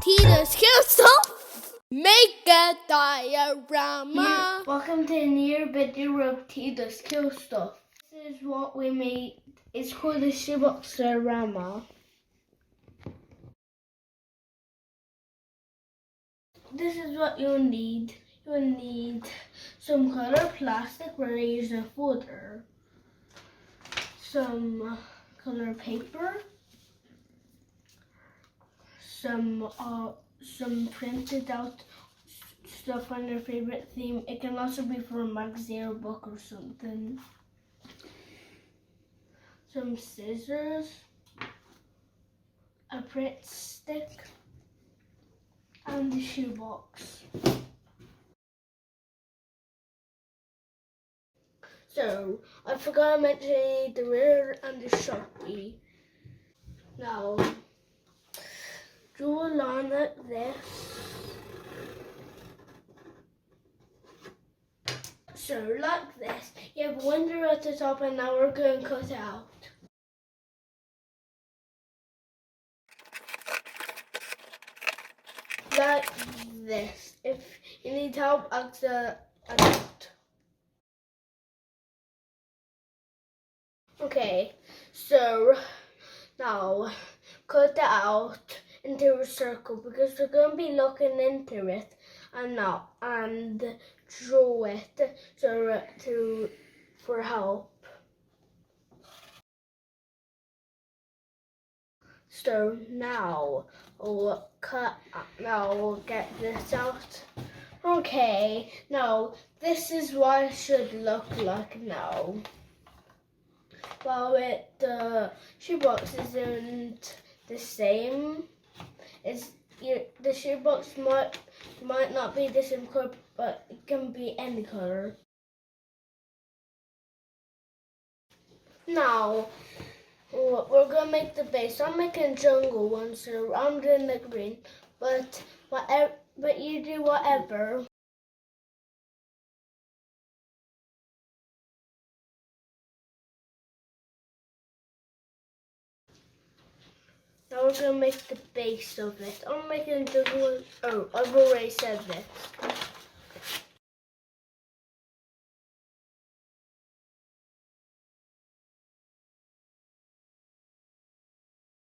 Tina's Crystal. Make a diorama. Welcome to a new video of Tina's Cool Stuff. This is what we made. It's called the Shoebox Diorama. This is what you'll need. You'll need some colored plastic where I use a folder, some colored paper, some printed out stuff on your favorite theme. It can also be for a magazine or book or something. Some scissors, a print stick, and the shoebox. So, I forgot to mention the mirror and the Sharpie. Now, draw a line like this. So, like this. You have a window at the top, and now we're going to cut it out. Like this. If you need help, ask a adult. Okay, so now cut it out into a circle because we're going to be looking into it and draw it for help. So now we'll get this out. Okay, now this is what it should look like now. Well, the shoebox isn't the same. The shoebox might not be the same color, but it can be any color. Now, we're gonna make the base. I'm making jungle one, so I'm doing the green. But you do whatever. Now we're going to make the base of it. I'm making jungle. Oh, I've already said this.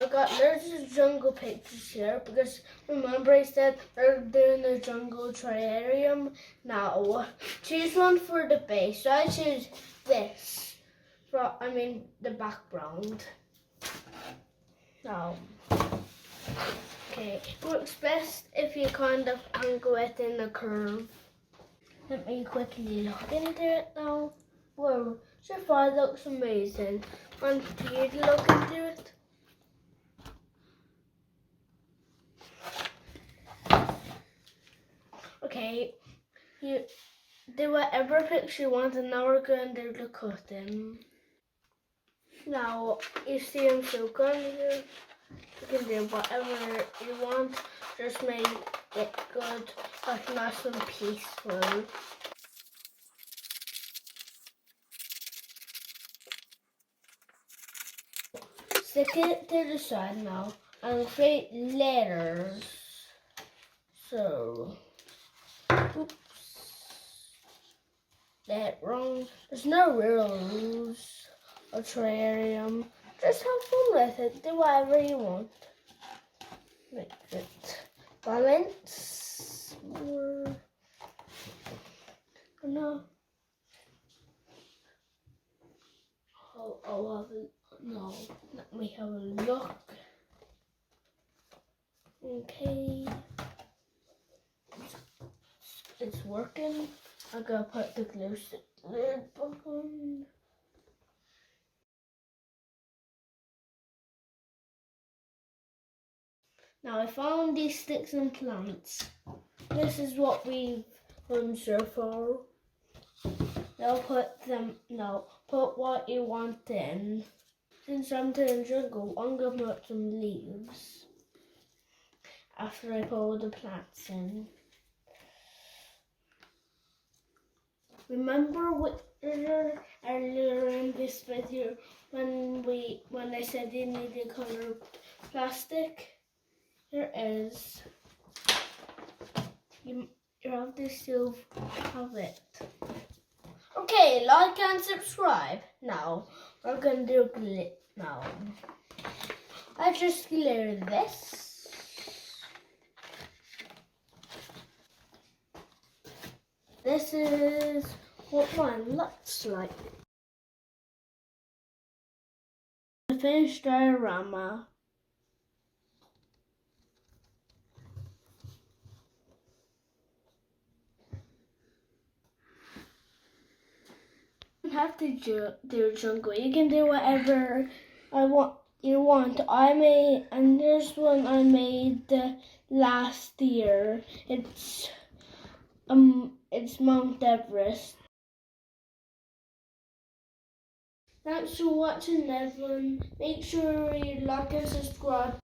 I got loads of jungle pictures here because remember I said we're doing the jungle terrarium. Now, choose one for the base. So I choose this. The background. Now, okay, it works best if you kind of angle it in a curve. Let me quickly look into it now. Whoa, so far it looks amazing. Want you to look into it? Okay, you do whatever picture you want, and now we're going to do the cutting. Now, you see I'm so good here. You can do whatever you want, just make it good, like nice and peaceful. Stick it to the side now and create letters. So, oops, that wrong. There's no rules of terrarium. Just have fun with it. Do whatever you want. Make it balance. No. No. Let me have a look. Okay. It's working. I'm gonna put the glue stick lid back on. Now I found these sticks and plants. This is what we've done so far. Now put what you want in. Since I'm doing jungle, I'm gonna put some leaves after I put all the plants in. Remember earlier in this video when I said you needed colored plastic? Here is You have to still have it. Okay, like and subscribe. Now we're gonna do now. I just glue this. This is what mine looks like. The finished diorama. You don't have to do jungle. You can do whatever you want. I made, and there's one I made last year. It's Mount Everest. Thanks for watching, everyone. Make sure you like and subscribe.